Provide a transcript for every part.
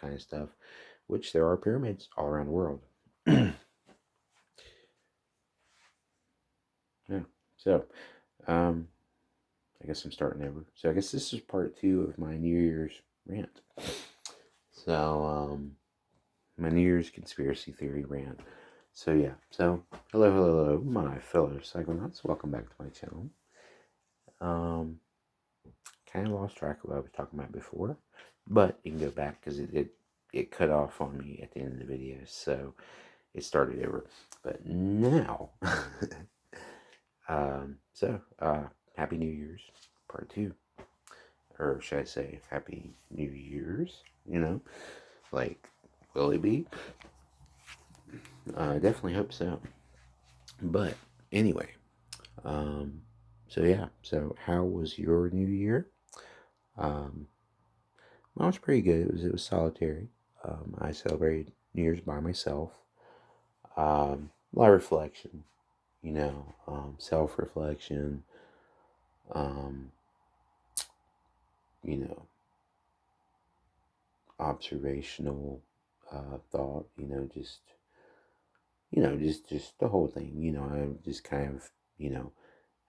kind of stuff, which there are pyramids all around the world. Yeah. So, I guess I'm starting over. So I guess this is part 2 of my New Year's rant. So, my New Year's conspiracy theory rant. So yeah. So hello, my fellow psychonauts. Welcome back to my channel. Kind of lost track of what I was talking about before, but you can go back because it cut off on me at the end of the video, so it started over. But now, Happy New Year's, part 2. Or should I say Happy New Year's, like, will it be? I definitely hope so. But anyway, so yeah, so how was your New Year? Mine was pretty good. It was solitary. I celebrated New Year's by myself. A lot of reflection, self-reflection, um, you know, observational thought, just the whole thing. I just kind of,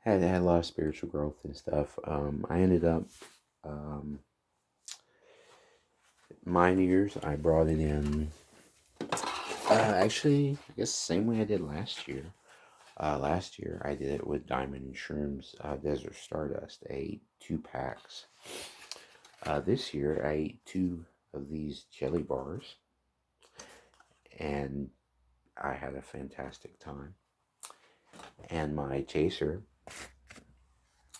had a lot of spiritual growth and stuff. I ended up, my New Year's, I brought it in, actually, I guess the same way I did last year. Last year, I did it with Diamond and Shrooms Desert Stardust. I ate 2 packs. This year, I ate 2 of these jelly bars, and I had a fantastic time. And my chaser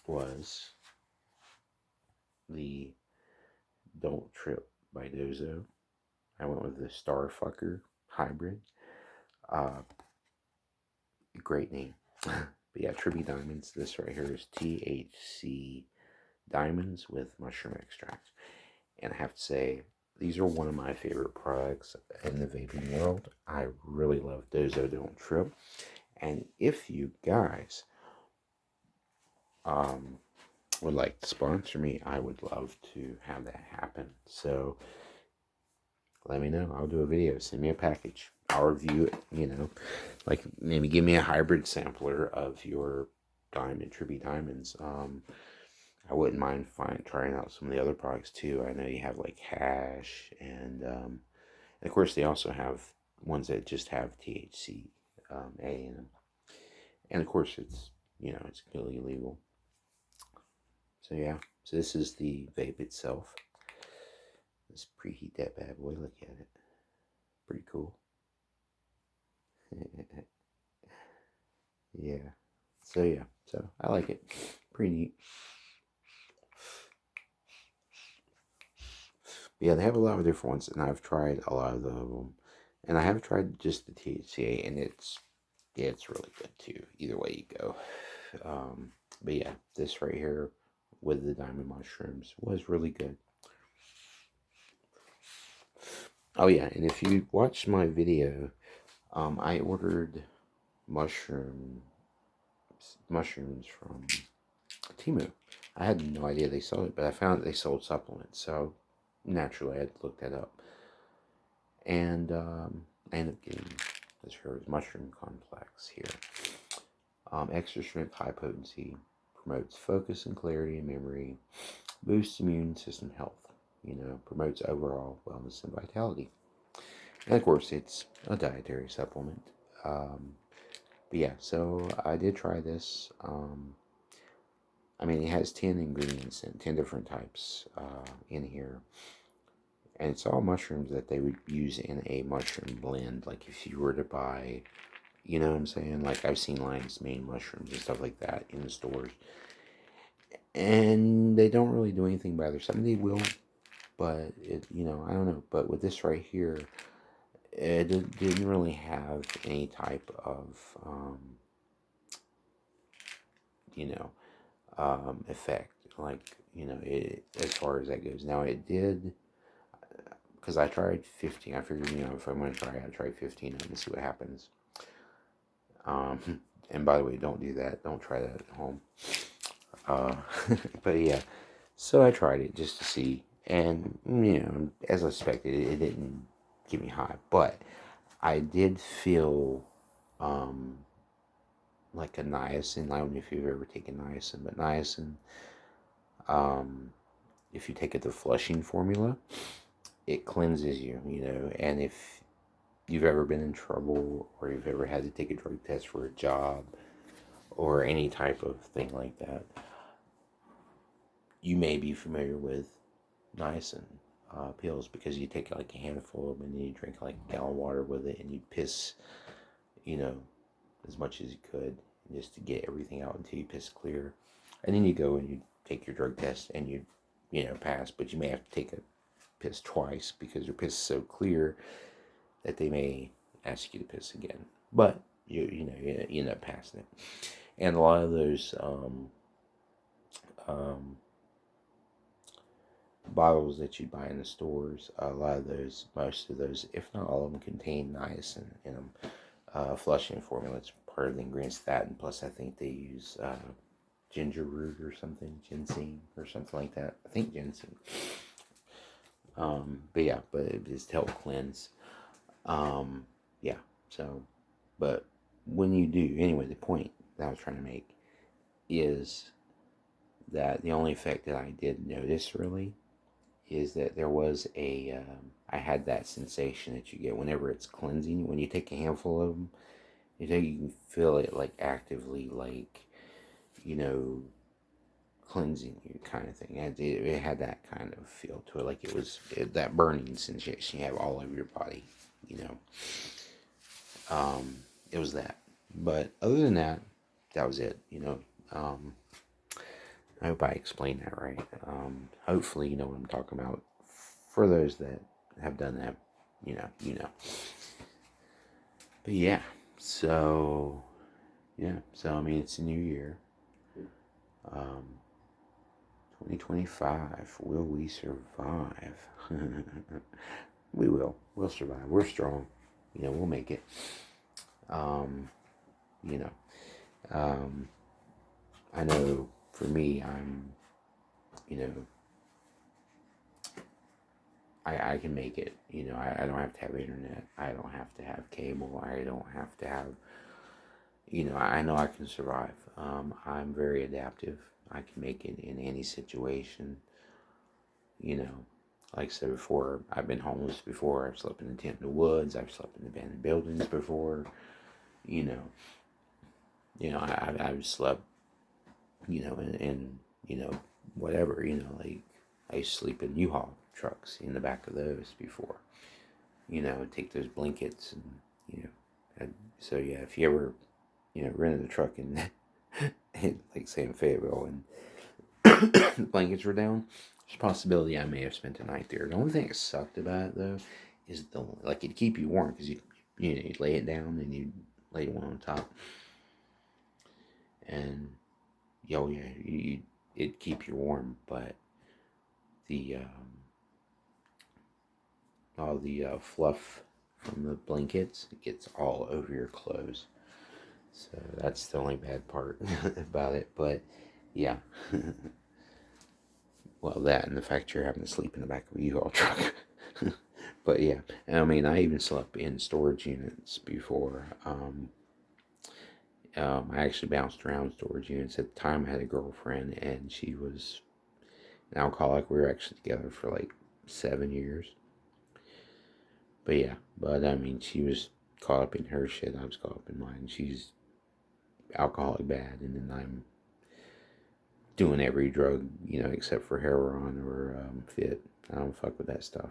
was the Don't Trip by Dozo. I went with the Starfucker Hybrid. Great name. But yeah, Trippy Diamonds. This right here is THC Diamonds with mushroom extract. And I have to say, these are one of my favorite products in the vaping world. I really love Dozo Don't Trip. And if you guys would like to sponsor me, I would love to have that happen. So let me know. I'll do a video. Send me a package. I'll review it, like maybe give me a hybrid sampler of your Diamond Trippy Diamonds. I wouldn't mind trying out some of the other products too. I know you have like hash, and of course they also have ones that just have THC A in them. And of course it's it's completely legal. So yeah, so this is the vape itself. Let's preheat that bad boy. Look at it. Pretty cool. Yeah. So I like it. Pretty neat. But yeah, they have a lot of different ones, and I've tried a lot of them. And I have tried just the THCA, and it's really good too. Either way you go. But yeah, this right here with the diamond mushrooms was really good. Oh yeah, and if you watched my video, I ordered mushrooms from Temu. I had no idea they sold it, but I found they sold supplements, so naturally I had to look that up. And I ended up getting this here is mushroom complex here. Extra strength, high potency, promotes focus and clarity and memory, boosts immune system health, promotes overall wellness and vitality. And of course, it's a dietary supplement. But yeah, so I did try this. It has 10 ingredients and 10 different types in here. And it's all mushrooms that they would use in a mushroom blend. Like if you were to buy, you know what I'm saying? Like I've seen lion's mane mushrooms and stuff like that in the stores. And they don't really do anything by themselves. I mean, they will, but I don't know. But with this right here, it didn't really have any type of, effect. Like, as far as that goes. Now, it did, because I tried 15. I figured, if I'm going to try it, I'd try 15 of them and see what happens. And by the way, don't do that. Don't try that at home. But yeah, so I tried it just to see. And, as I expected, it didn't get me high. But I did feel like a niacin. I don't know if you've ever taken niacin, but niacin, if you take it the flushing formula, it cleanses you, and if you've ever been in trouble or you've ever had to take a drug test for a job or any type of thing like that, you may be familiar with niacin pills, because you take like a handful of them and then you drink like a gallon of water with it and you piss, as much as you could just to get everything out until you piss clear. And then you go and you take your drug test and you pass, but you may have to take a piss twice because your piss is so clear that they may ask you to piss again. But you end up passing it. And a lot of those bottles that you buy in the stores, most of those, if not all of them, contain niacin in them. Flushing formula, it's part of the ingredients of that, and plus I think they use ginger root or something, ginseng or something like that. I think ginseng. But it's to help cleanse. So, but when you do, anyway, the point that I was trying to make is that the only effect that I did notice really is that there was I had that sensation that you get whenever it's cleansing. When you take a handful of them, you can feel it like actively, like, cleansing you kind of thing. It had that kind of feel to it, like that burning sensation you have all over your body, It was that. But other than that, that was it, I hope I explained that right. Hopefully you know what I'm talking about. For those that have done that, you know. But yeah, so I mean, it's a new year. 2025. Will we survive? We will. We'll survive. We're strong. We'll make it. I know for me, I'm, I can make it. I don't have to have internet. I don't have to have cable. I don't have to have, I know I can survive. I'm very adaptive. I can make it in any situation. Like I said before, I've been homeless before. I've slept in a tent in the woods. I've slept in abandoned buildings before. I've slept, in whatever, like I used to sleep in U-Haul trucks in the back of those before. Take those blankets and, so yeah, if you ever, rented a truck and, like say in Fayetteville and the blankets were down, there's a possibility I may have spent the night there. The only thing that sucked about it though is it'd keep you warm because you'd lay it down and you'd lay one on top, and it'd keep you warm, but the all the fluff from the blankets gets all over your clothes. So that's the only bad part about it. But yeah. Well, that and the fact you're having to sleep in the back of a U-Haul truck. But yeah, I mean, I even slept in storage units before. I actually bounced around storage units. At the time, I had a girlfriend, and she was an alcoholic. We were actually together for like 7 years. But yeah, I mean, she was caught up in her shit. I was caught up in mine. She's alcoholic bad, and then I'm doing every drug, except for heroin or fit. I don't fuck with that stuff.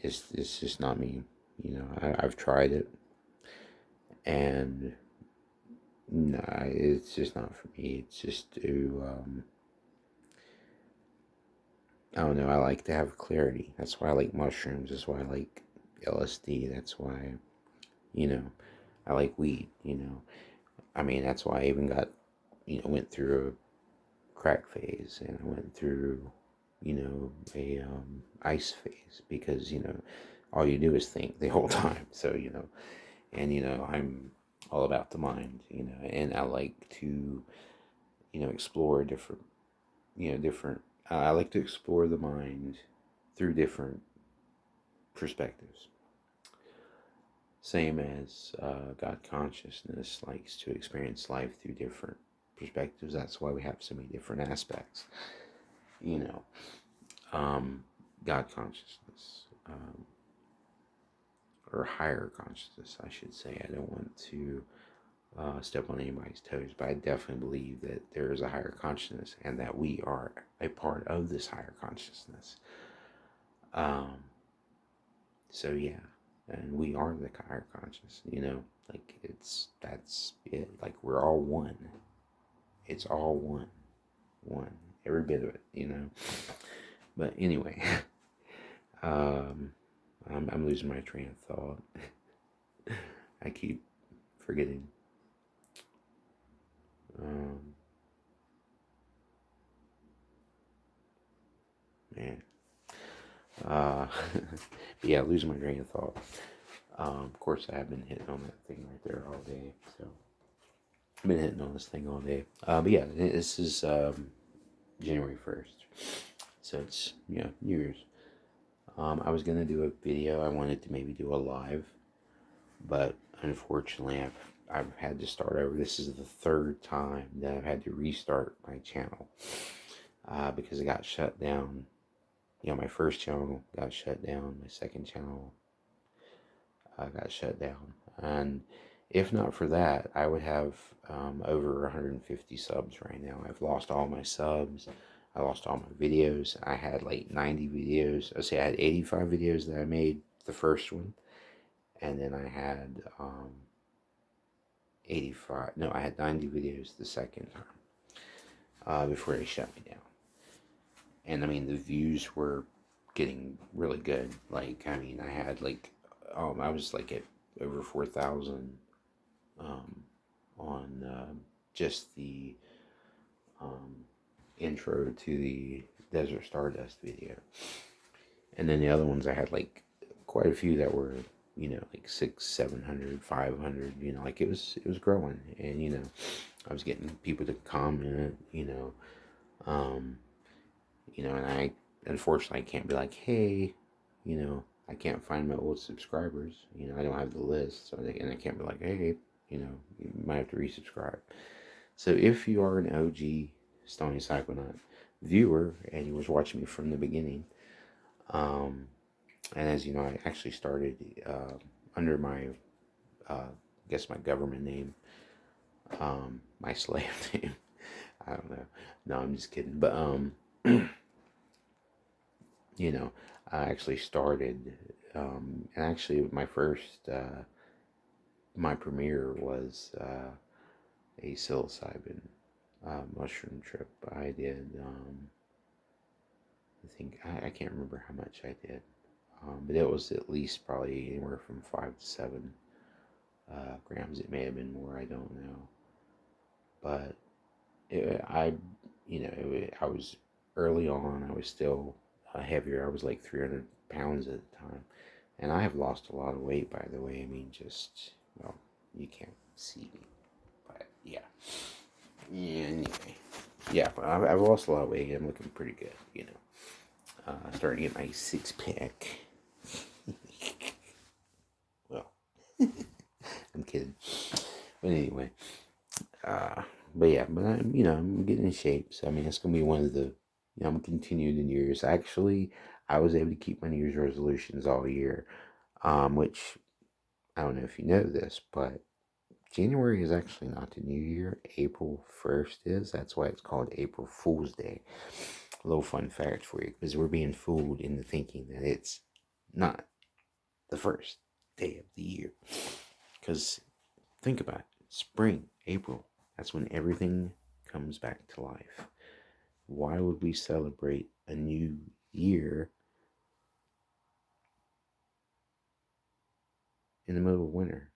It's just not me. I've tried it, and nah, it's just not for me. It's just to I don't know. I like to have clarity. That's why I like mushrooms. That's why I like LSD. That's why, I like weed. I mean, that's why I even got, went through a crack phase, and I went through, a ice phase, because all you do is think the whole time. So and I'm all about the mind, and I like to explore different I like to explore the mind through different perspectives. Same as God consciousness likes to experience life through different perspectives. That's why we have so many different aspects. You know, God consciousness, or higher consciousness, I should say. I don't want to step on anybody's toes, but I definitely believe that there is a higher consciousness and that we are a part of this higher consciousness. So yeah, and we are the higher conscious, like that's it. Like we're all one. It's all one, every bit of it. But anyway, I'm losing my train of thought. I keep forgetting. Man. But yeah, losing my train of thought. Of course, I have been hitting on that thing right there all day. So I've been hitting on this thing all day. But yeah, this is January 1st. So it's, New Year's. I was going to do a video. I wanted to maybe do a live. But unfortunately, I've had to start over. This is the third time that I've had to restart my channel. Because it got shut down. My first channel got shut down. My second channel got shut down. And if not for that, I would have over 150 subs right now. I've lost all my subs. I lost all my videos. I had like 90 videos. I had 85 videos that I made the first one. And then I had 85. No, I had 90 videos the second time before they shut me down. And I mean, the views were getting really good. Like, I mean, I had like, I was like at over 4,000 on just the intro to the Desert Stardust video. And then the other ones, I had like quite a few that were, like 600, 700, 500, like it was growing. And, I was getting people to comment, and I, unfortunately, I can't be like, hey, I can't find my old subscribers. I don't have the list. So and I can't be like, hey, you might have to resubscribe. So if you are an OG Stony Psychonaut viewer and you was watching me from the beginning, and as you know, I actually started under my, I guess my government name, my slave name. I don't know. No, I'm just kidding. But I actually started, and actually my first, my premiere was a psilocybin mushroom trip. I did, I think, I can't remember how much I did, but it was at least probably anywhere from 5 to 7 grams. It may have been more, I don't know. But I was early on, I was still heavier. I was like 300 pounds at the time. And I have lost a lot of weight, by the way. I mean, just, well, you can't see me. But, yeah. Anyway. Yeah, but I've lost a lot of weight. I'm looking pretty good, starting to get my 6-pack. Well, I'm kidding. But anyway. But yeah, but I'm getting in shape. So, I mean, it's going to be one of the, I'm continuing the New Year's. Actually, I was able to keep my New Year's resolutions all year, which, I don't know if you know this, but January is actually not the New Year. April 1st is. That's why it's called April Fool's Day. A little fun fact for you, because we're being fooled into thinking that it's not the first day of the year. Because think about it. Spring, April, that's when everything comes back to life. Why would we celebrate a new year in the middle of winter?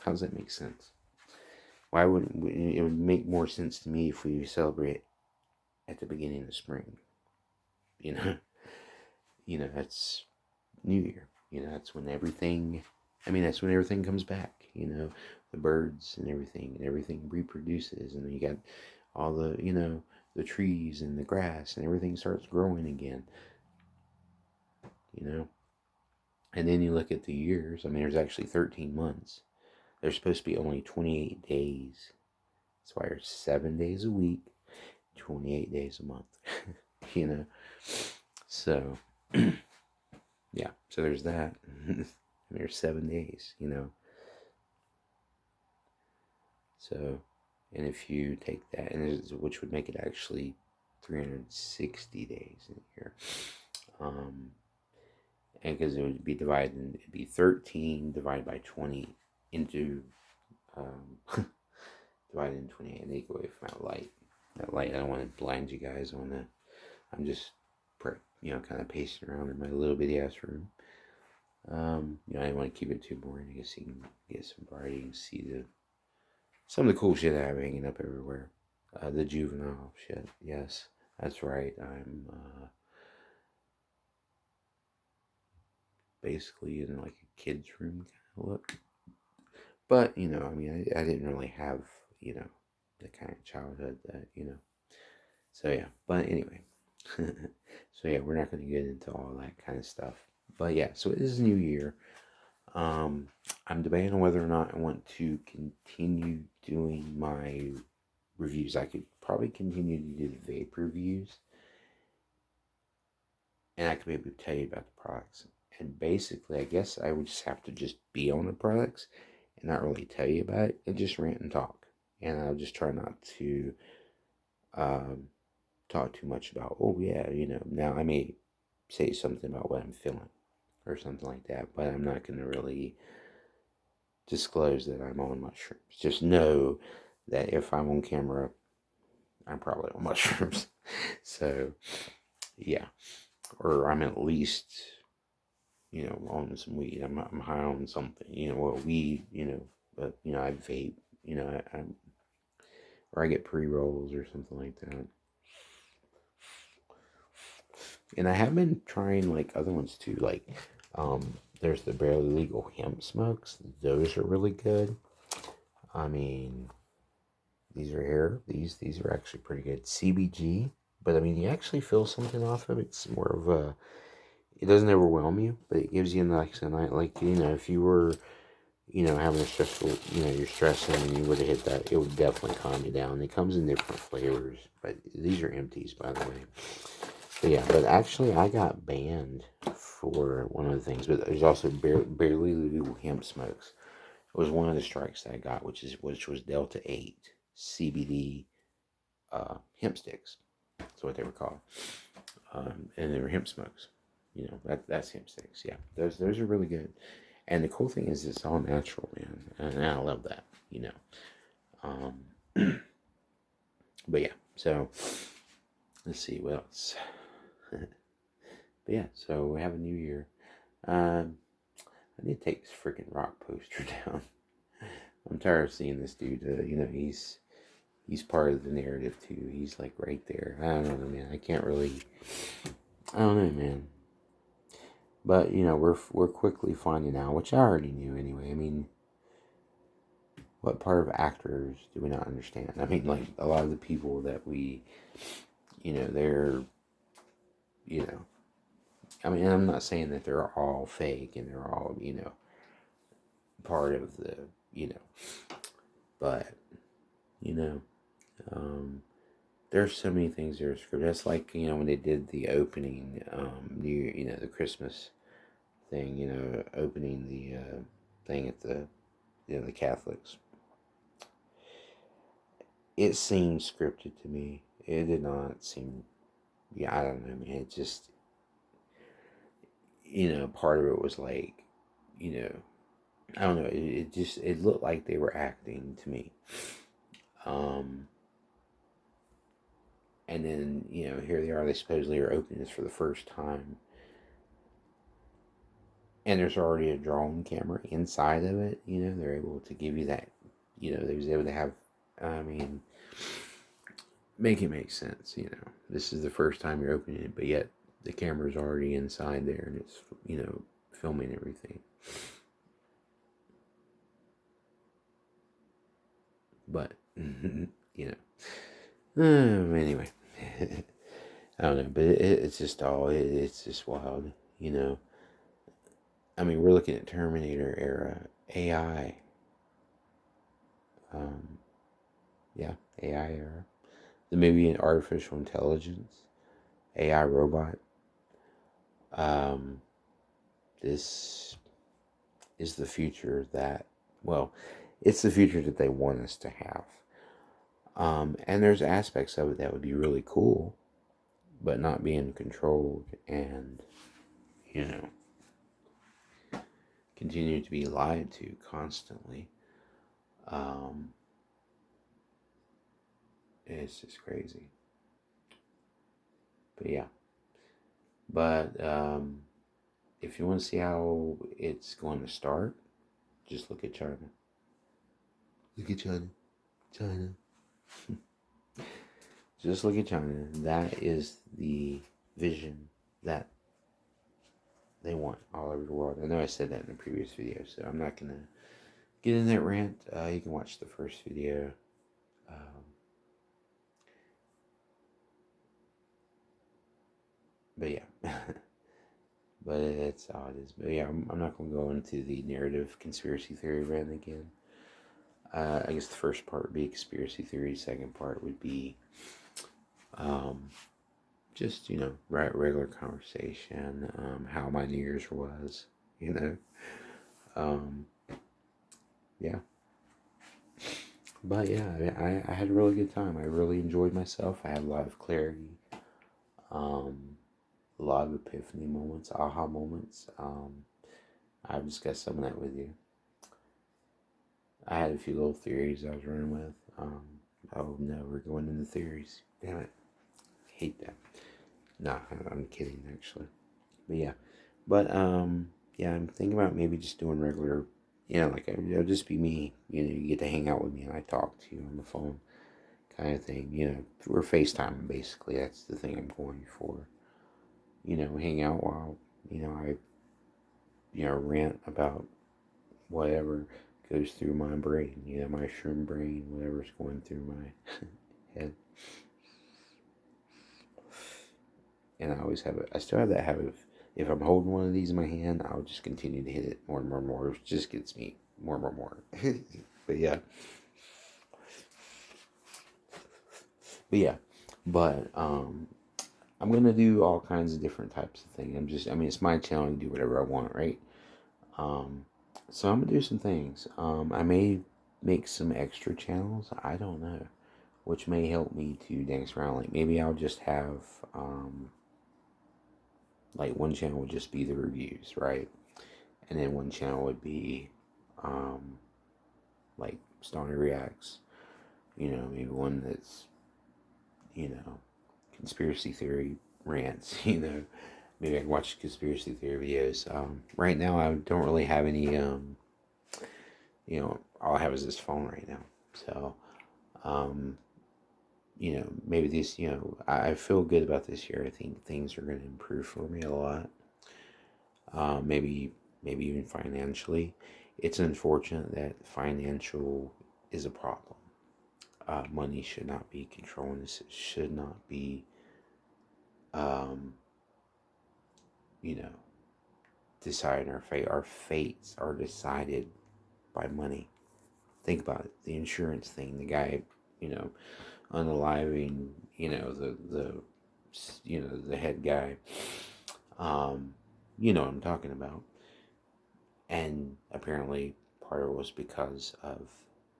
How does that make sense? Why wouldn't we? It would make more sense to me if we celebrate at the beginning of spring. That's New Year. That's when everything, that's when everything comes back. The birds and everything reproduces, and then you got all the the trees and the grass and everything starts growing again, you know. And then you look at the years. I mean, there's actually 13 months. There's supposed to be only 28 days. That's why there's 7 days a week, 28 days a month, you know. So, yeah, so there's that. There's 7 days, you know. So, and if you take that, which would make it actually 360 days in a year. And because it would be it'd be 13 divided by 20 into, divided into 28, and they go away from that light. That light, I don't want to blind you guys on that. I'm just, kind of pacing around in my little bitty ass room. I didn't want to keep it too boring. I guess you can get some variety and see some of the cool shit I have hanging up everywhere. The juvenile shit, yes, that's right. I'm basically in like a kid's room kind of look. But, I didn't really have, the kind of childhood that, So, yeah, but anyway. So, yeah, we're not going to get into all that kind of stuff. But, yeah, so it is a new year. I'm debating on whether or not I want to continue doing my reviews. I could probably continue to do the vape reviews. And I could maybe tell you about the products. And basically, I guess I would just have to just be on the products and not really tell you about it and just rant and talk. And I'll just try not to talk too much about, now I may say something about what I'm feeling or something like that, but I'm not going to really disclose that I'm on mushrooms. Just know that if I'm on camera, I'm probably on mushrooms. So, yeah. Or I'm at least, on some weed. I'm high on something, weed, but, I vape, or I get pre-rolls or something like that. And I have been trying, like, other ones, too, like, there's the barely legal hemp smokes. Those are really good. I mean, these are actually pretty good. CBG, but, you actually feel something off of it. It's more of it doesn't overwhelm you, but it gives you like a night, like, if you were, having a stressful, you're stressing and you would have hit that, it would definitely calm you down. It comes in different flavors, but these are empties, by the way. But yeah, but actually I got banned for one of the things, but there's also barely legal hemp smokes. It was one of the strikes that I got, which was Delta 8 CBD hemp sticks. That's what they were called. And they were hemp smokes. That's hemp sticks. Yeah, those are really good. And the cool thing is it's all natural, man. And I love that, But yeah, so let's see what else. But yeah, so we have a new year. I need to take this freaking rock poster down. I'm tired of seeing this dude. He's part of the narrative too. He's like right there. I don't know, man. I don't know, man. But we're quickly finding out, which I already knew anyway. I mean, what part of actors do we not understand? I mean, like a lot of the people that we, they're, I mean, I'm not saying that they're all fake and they're all, part of the, but, there's so many things that are scripted. That's like, when they did the opening, the Christmas thing, opening the thing at the, the Catholics. It seemed scripted to me. It did not seem, I don't know, man. It just, part of it was like, I don't know. It looked like they were acting to me. And then, here they are. They supposedly are opening this for the first time. And there's already a drone camera inside of it. They're able to give you that. They was able to have, make it make sense. This is the first time you're opening it, but yet the camera's already inside there and it's, filming everything. But, anyway. I don't know, but it's just it's just wild, you know. I mean, we're looking at Terminator era AI. Um, yeah, AI era. Then maybe an artificial intelligence, AI robot. Um, this is the future that, well, it's the future that they want us to have. And there's aspects of it that would be really cool, but not being controlled and, you know, continue to be lied to constantly. Um, it's just crazy. But yeah. But if you want to see how it's going to start, just look at China. Look at China. China. Just look at China. That is the vision that they want all over the world. I know I said that in the previous video, so I'm not going to get in that rant. You can watch the first video. But yeah. But it's how it is. But yeah, I'm not going to go into the narrative conspiracy theory rant again. I guess the first part would be conspiracy theory. Second part would be just, you know, regular conversation. How my New Year's was, you know. Um, yeah. But yeah, I had a really good time. I really enjoyed myself. I had a lot of clarity. Um, a lot of epiphany moments, aha moments. I've discussed some of that with you. I had a few little theories I was running with. Oh no, we're going into theories. Damn it. I hate that. Nah, I'm kidding actually. But yeah. But yeah, I'm thinking about maybe just doing regular, you know, like it'll just be me. You know, you get to hang out with me and I talk to you on the phone kind of thing. You know, we're FaceTime basically. That's the thing I'm going for. You know, hang out while, you know, I, you know, rant about whatever goes through my brain, you know, my shroom brain, whatever's going through my head. And I always have it. I still have that habit of, if I'm holding one of these in my hand, I'll just continue to hit it more and more and more. It just gets me more and more and more. But yeah. But yeah. But I'm gonna do all kinds of different types of things. I mean, it's my channel to do whatever I want, right? Um, so I'm gonna do some things. I may make some extra channels. I don't know, which may help me to dance around. Like maybe I'll just have like one channel would just be the reviews, right? And then one channel would be like Stony Reacts. You know, maybe one that's, you know, conspiracy theory rants. You know, maybe I can watch conspiracy theory videos. Right now, I don't really have any. You know, all I have is this phone right now. So, you know, maybe this. You know, I feel good about this year. I think things are going to improve for me a lot. Maybe even financially. It's unfortunate that financial is a problem. Money should not be controlling this. It should not be, um, you know, deciding our fate. Our fates are decided by money. Think about it. The insurance thing. The guy, you know, unaliving, you know, you know, the head guy. You know what I'm talking about. And apparently, part of it was because of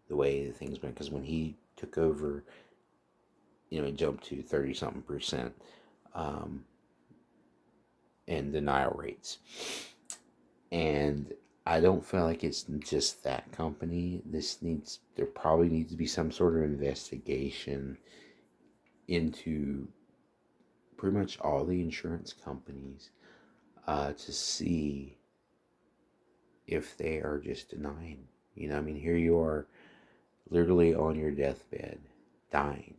the way the things went. Because when he took over, you know, it jumped to 30 something percent in denial rates. And I don't feel like it's just that company. There probably needs to be some sort of investigation into pretty much all the insurance companies to see if they are just denying. You know, I mean, here you are literally on your deathbed, dying.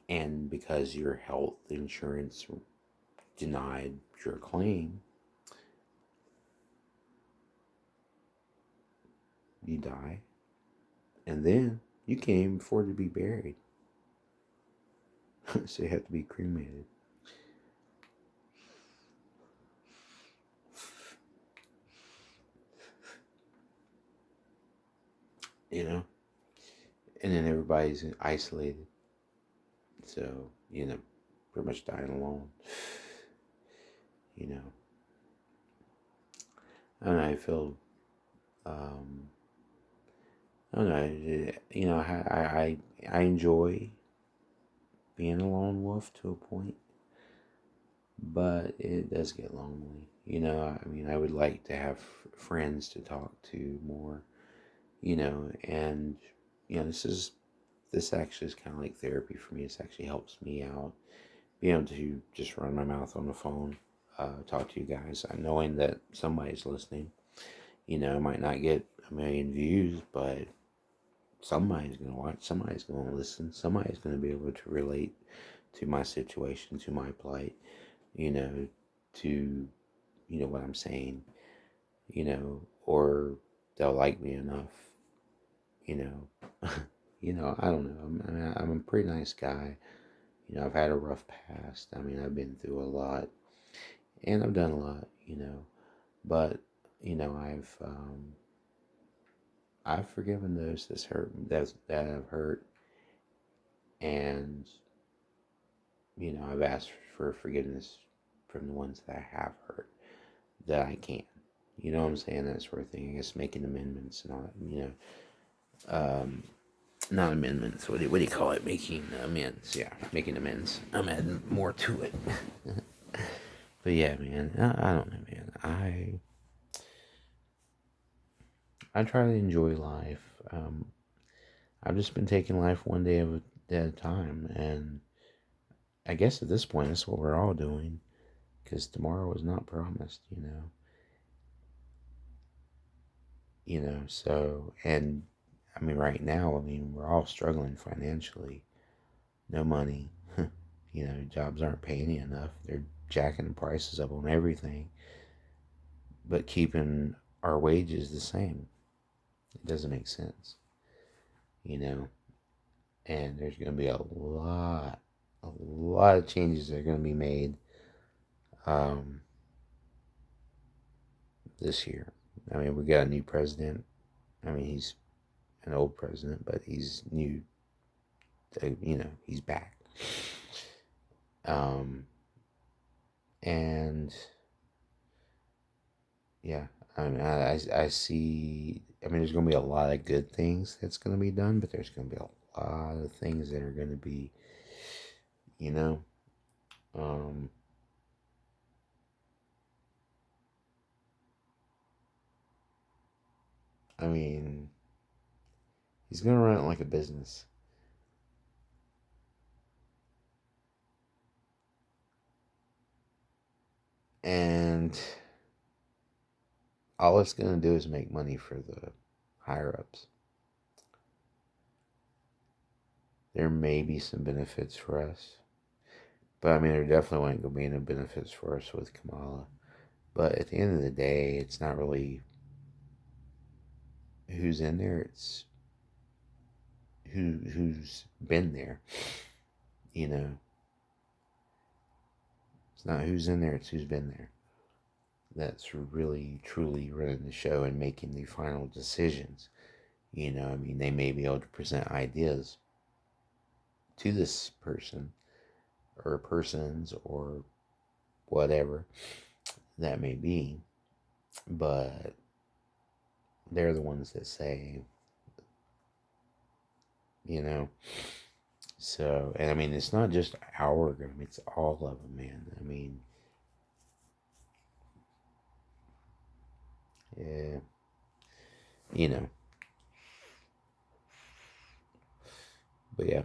And because your health insurance denied your claim, you die. And then You can't even afford to be buried. So you have to be cremated. You know? And then everybody's isolated. So, pretty much dying alone. I don't know, I feel, I don't know, I enjoy being a lone wolf to a point, but it does get lonely. I would like to have friends to talk to more, and, this actually is kind of like therapy for me. This actually helps me out, being able to just run my mouth on the phone, talk to you guys, knowing that somebody's listening. It might not get a million views, but somebody's going to watch, somebody's going to listen, somebody's going to be able to relate to my situation, to my plight, to, what I'm saying, or they'll like me enough, you know, I don't know. I'm a pretty nice guy. I've had a rough past. I've been through a lot, and I've done a lot, but, I've forgiven those that have hurt, and, I've asked for forgiveness from the ones that I have hurt, that I can. You know what I'm saying? That sort of thing. I guess making amendments and all that, not amendments. What do you call it? Making amends. Yeah, making amends. I'm adding more to it. But yeah, man, I don't know, man. I try to enjoy life. I've just been taking life one day at a time, and I guess at this point, that's what we're all doing, because tomorrow is not promised, So, and right now, we're all struggling financially. No money. Jobs aren't paying you enough. They're jacking the prices up on everything, but keeping our wages the same. It doesn't make sense, and there's going to be a lot of changes that are going to be made this year. We got a new president. He's an old president, but he's new. He's back. And yeah, I see. There's going to be a lot of good things that's going to be done, but there's going to be a lot of things that are going to be, um, he's going to run it like a business. And all it's going to do is make money for the higher ups. There may be some benefits for us, but there definitely ain't going to be any benefits for us with Kamala. But at the end of the day, it's not really who's in there, it's who's been there. It's not who's in there, it's who's been there. That's really, truly running the show and making the final decisions. They may be able to present ideas to this person or persons or whatever that may be, but they're the ones that say, So, and it's not just our government, it's all of them, man. Yeah, but yeah.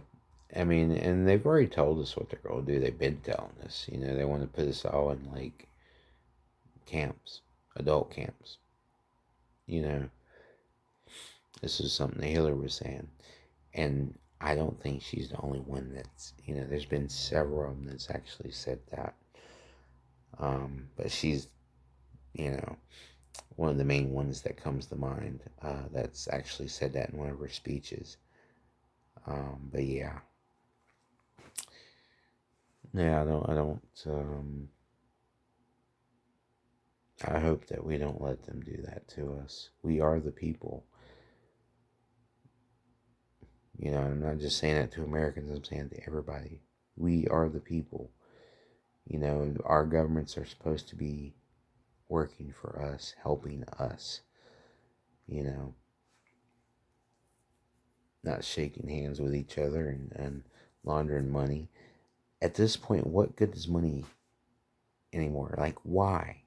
And they've already told us what they're going to do. They've been telling us, they want to put us all in like camps, adult camps. This is something that Hillary was saying. And I don't think she's the only one that's, there's been several of them that's actually said that. But she's, one of the main ones that comes to mind that's actually said that in one of her speeches. But yeah. Yeah, I hope that we don't let them do that to us. We are the people. You know, I'm not just saying that to Americans, I'm saying it to everybody. We are the people. You know, our governments are supposed to be working for us, helping us, you know, not shaking hands with each other and laundering money. At this point, what good is money anymore? Like, why?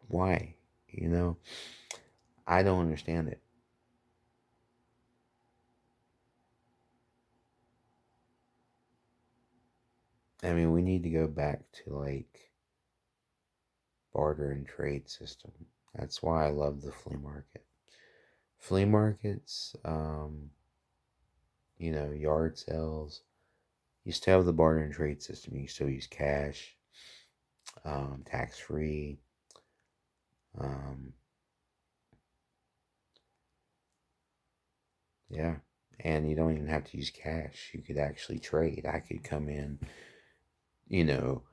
Why? You know, I don't understand it. I mean, we need to go back to like barter and trade system. That's why I love the flea market. Flea markets, you know, yard sales. You still have the barter and trade system. You still use cash, tax free. Um, yeah, and you don't even have to use cash. You could actually trade. I could come in, you know,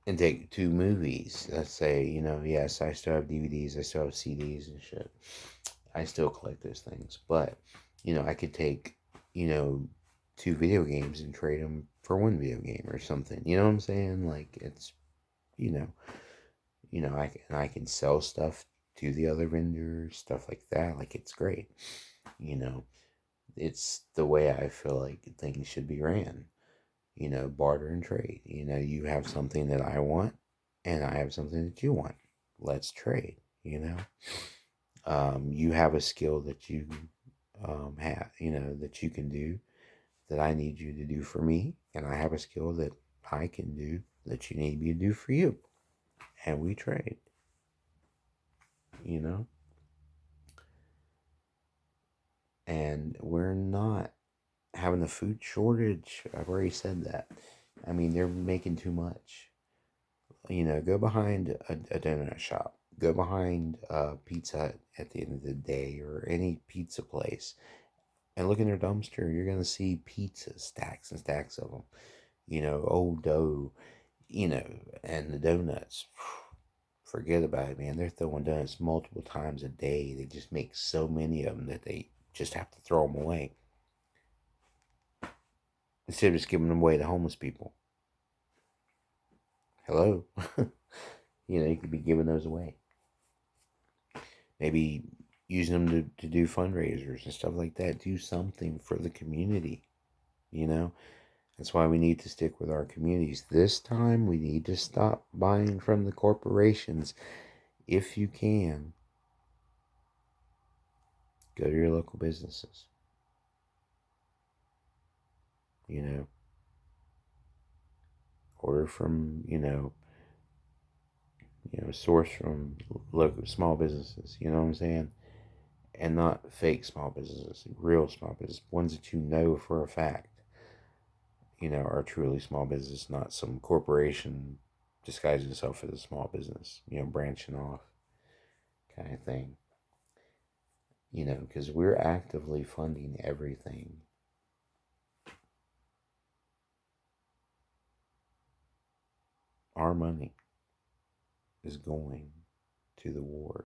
and take two movies. Let's say, you know, yes, I still have DVDs, I still have CDs and shit. I still collect those things, but you know, I could take, you know, two video games and trade them for one video game or something. You know what I'm saying? Like it's, you know, I can sell stuff to the other vendors, stuff like that. Like it's great. You know, it's the way I feel like things should be ran. You know, barter and trade. You know, you have something that I want, and I have something that you want. Let's trade. You know, you have a skill that you have, you know, that you can do that I need you to do for me, and I have a skill that I can do that you need me to do for you, and we trade. You know, and we're not having a food shortage. I've already said that. I mean, they're making too much. You know, go behind a donut shop, go behind Pizza Hut at the end of the day, or any pizza place, and look in their dumpster. You're gonna see pizza stacks and stacks of them. You know, old dough. You know, and the donuts. Forget about it, man. They're throwing donuts multiple times a day. They just make so many of them that they just have to throw them away instead of just giving them away to homeless people. Hello. You know, you could be giving those away. Maybe using them to do fundraisers and stuff like that. Do something for the community, you know? That's why we need to stick with our communities. This time, we need to stop buying from the corporations. If you can, go to your local businesses, you know? Order from, source from local small businesses, you know what I'm saying? And not fake small businesses, real small business, ones that you know for a fact, you know, are truly small business, not some corporation disguising itself as a small business, you know, branching off kind of thing, you know, because we're actively funding everything. Our money is going to the war.